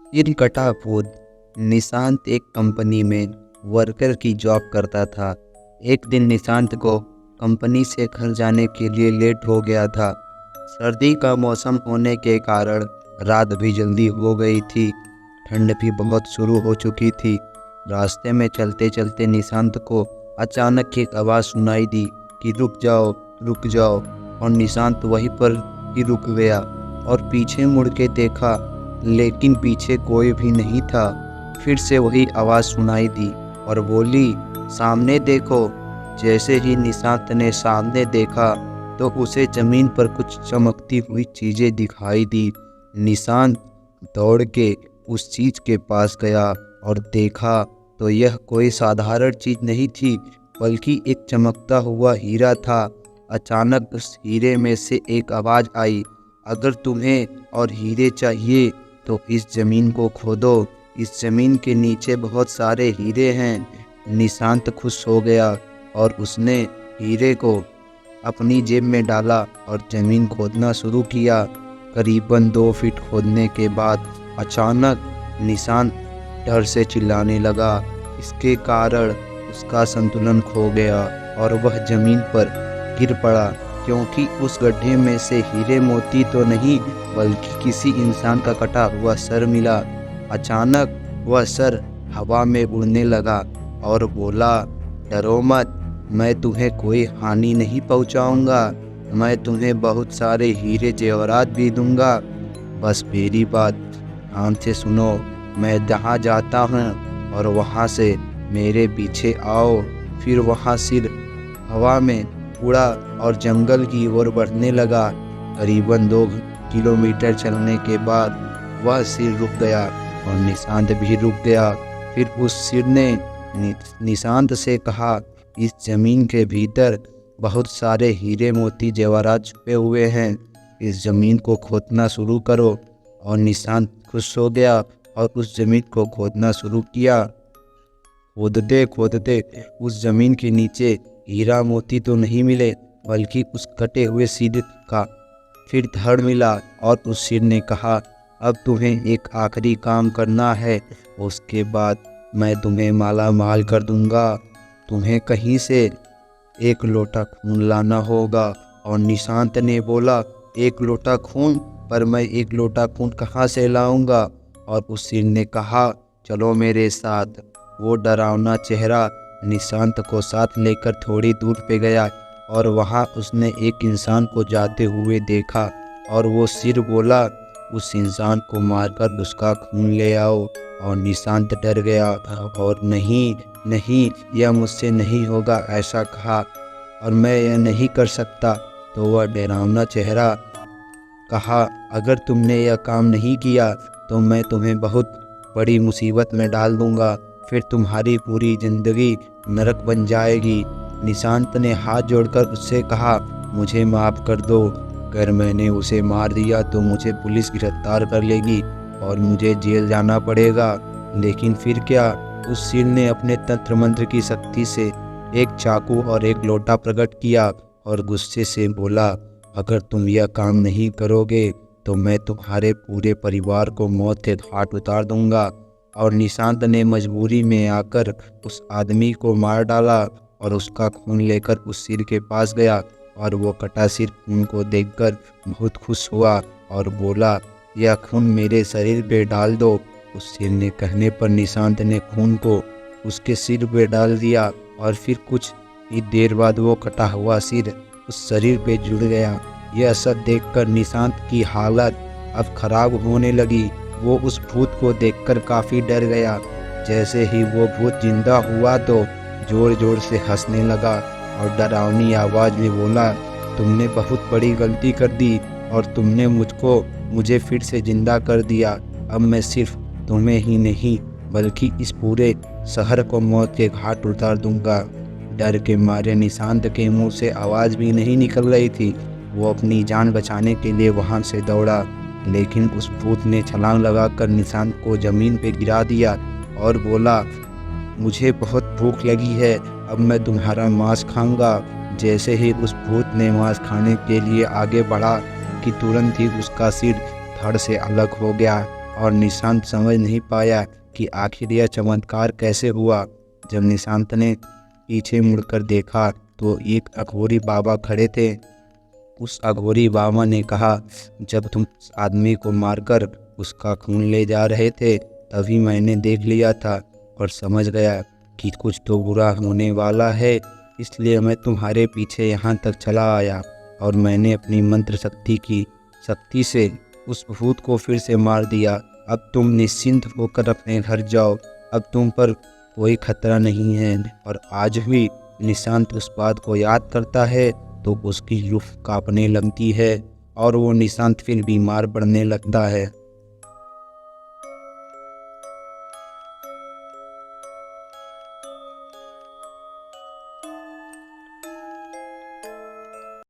सिर कटा भूत। निशांत एक कंपनी में वर्कर की जॉब करता था। एक दिन निशांत को कंपनी से घर जाने के लिए लेट हो गया था। सर्दी का मौसम होने के कारण रात भी जल्दी हो गई थी। ठंड भी बहुत शुरू हो चुकी थी। रास्ते में चलते चलते निशांत को अचानक एक आवाज़ सुनाई दी कि रुक जाओ, रुक जाओ। और निशांत वहीं पर ही रुक गया और पीछे मुड़ के देखा, लेकिन पीछे कोई भी नहीं था। फिर से वही आवाज़ सुनाई दी और बोली, सामने देखो। जैसे ही निशांत ने सामने देखा तो उसे ज़मीन पर कुछ चमकती हुई चीज़ें दिखाई दी। निशांत दौड़ के उस चीज़ के पास गया और देखा तो यह कोई साधारण चीज़ नहीं थी, बल्कि एक चमकता हुआ हीरा था। अचानक उस हीरे में से एक आवाज़ आई, अगर तुम्हें और हीरे चाहिए तो इस ज़मीन को खोदो। इस ज़मीन के नीचे बहुत सारे हीरे हैं। निशांत खुश हो गया और उसने हीरे को अपनी जेब में डाला और ज़मीन खोदना शुरू किया। करीबन 2 फीट खोदने के बाद अचानक निशांत डर से चिल्लाने लगा। इसके कारण उसका संतुलन खो गया और वह ज़मीन पर गिर पड़ा, क्योंकि उस गड्ढे में से हीरे मोती तो नहीं बल्कि किसी इंसान का कटा हुआ सर मिला। अचानक वह सर हवा में उड़ने लगा और बोला, डरो मत, मैं तुम्हें कोई हानि नहीं पहुंचाऊंगा। मैं तुम्हें बहुत सारे हीरे जेवरात भी दूंगा। बस मेरी बात ध्यान से सुनो। मैं जहाँ जाता हूँ और वहाँ से मेरे पीछे आओ। फिर वहाँ सिर हवा में उड़ा और जंगल की ओर बढ़ने लगा। करीबन 2 किलोमीटर चलने के बाद वह सिर रुक गया और निशांत भी रुक गया। फिर उस सिर ने निशांत से कहा, इस ज़मीन के भीतर बहुत सारे हीरे मोती जेवरात छुपे हुए हैं। इस ज़मीन को खोदना शुरू करो। और निशांत खुश हो गया और उस ज़मीन को खोदना शुरू किया। खोदते खोदते उस ज़मीन के नीचे हीरा मोती तो नहीं मिले, बल्कि उस कटे हुए सिर का फिर धड़ मिला। और उस सिर ने कहा, अब तुम्हें एक आखिरी काम करना है, उसके बाद मैं तुम्हें माला माल कर दूंगा। तुम्हें कहीं से 1 लोटा खून लाना होगा। और निशांत ने बोला, 1 लोटा खून? पर मैं 1 लोटा खून कहाँ से लाऊंगा? और उस सिर ने कहा, चलो मेरे साथ। वो डरावना चेहरा निशांत को साथ लेकर थोड़ी दूर पे गया और वहाँ उसने एक इंसान को जाते हुए देखा। और वो सिर बोला, उस इंसान को मारकर उसका खून ले आओ। और निशांत डर गया और नहीं नहीं, यह मुझसे नहीं होगा ऐसा कहा, और मैं यह नहीं कर सकता। तो वह डरावना चेहरा कहा, अगर तुमने यह काम नहीं किया तो मैं तुम्हें बहुत बड़ी मुसीबत में डाल दूंगा। फिर तुम्हारी पूरी ज़िंदगी नरक बन जाएगी। निशांत ने हाथ जोड़कर उससे कहा, मुझे माफ़ कर दो। अगर मैंने उसे मार दिया तो मुझे पुलिस गिरफ्तार कर लेगी और मुझे जेल जाना पड़ेगा। लेकिन फिर क्या? उस सिर ने अपने तंत्र मंत्र की शक्ति से एक चाकू और एक लोटा प्रकट किया और गुस्से से बोला, अगर तुम यह काम नहीं करोगे तो मैं तुम्हारे पूरे परिवार को मौत के घाट उतार दूंगा। और निशांत ने मजबूरी में आकर उस आदमी को मार डाला और उसका खून लेकर उस सिर के पास गया। और वो कटा सिर खून को देखकर बहुत खुश हुआ और बोला, यह खून मेरे शरीर पे डाल दो। उस सिर ने कहने पर निशांत ने खून को उसके सिर पे डाल दिया और फिर कुछ ही देर बाद वो कटा हुआ सिर उस शरीर पे जुड़ गया। यह सब देखकर निशांत की हालत अब खराब होने लगी। वो उस भूत को देखकर काफ़ी डर गया। जैसे ही वो भूत जिंदा हुआ तो जोर जोर से हंसने लगा और डरावनी आवाज़ में बोला, तुमने बहुत बड़ी गलती कर दी और तुमने मुझे फिर से जिंदा कर दिया। अब मैं सिर्फ तुम्हें ही नहीं बल्कि इस पूरे शहर को मौत के घाट उतार दूंगा। डर के मारे निशांत के मुंह से आवाज़ भी नहीं निकल रही थी। वो अपनी जान बचाने के लिए वहां से दौड़ा, लेकिन उस भूत ने छलांग लगाकर निशांत को ज़मीन पे गिरा दिया और बोला, मुझे बहुत भूख लगी है, अब मैं तुम्हारा मांस खाऊंगा। जैसे ही उस भूत ने मांस खाने के लिए आगे बढ़ा कि तुरंत ही उसका सिर धड़ से अलग हो गया और निशांत समझ नहीं पाया कि आखिर यह चमत्कार कैसे हुआ। जब निशांत ने पीछे मुड़कर देखा तो एक अघोरी बाबा खड़े थे। उस अघोरी बाबा ने कहा, जब तुम उस आदमी को मारकर उसका खून ले जा रहे थे तभी मैंने देख लिया था और समझ गया कि कुछ तो बुरा होने वाला है, इसलिए मैं तुम्हारे पीछे यहाँ तक चला आया और मैंने अपनी मंत्र शक्ति से उस भूत को फिर से मार दिया। अब तुम निश्चिंत होकर अपने घर जाओ, अब तुम पर कोई खतरा नहीं है। और आज भी निशांत उस बात को याद करता है तो उसकी रूह कांपने लगती है और वो निशांत फिर बीमार पड़ने लगता है।